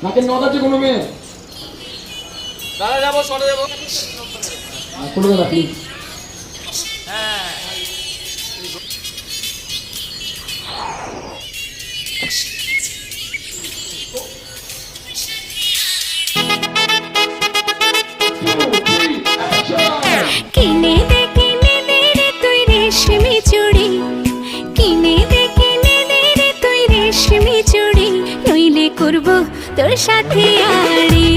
নাকের নদ আছে কোনো মেয়ে? দাদা যাবো, সরে যাবো। কোনো দাদা প্লিজ। হ্যাঁ কিনে দে রে তুই রেশমি চুড়ি, কিনে দে রে তুই রেশমি চুড়ি, নইলে করবো তোর সাথে আড়ি।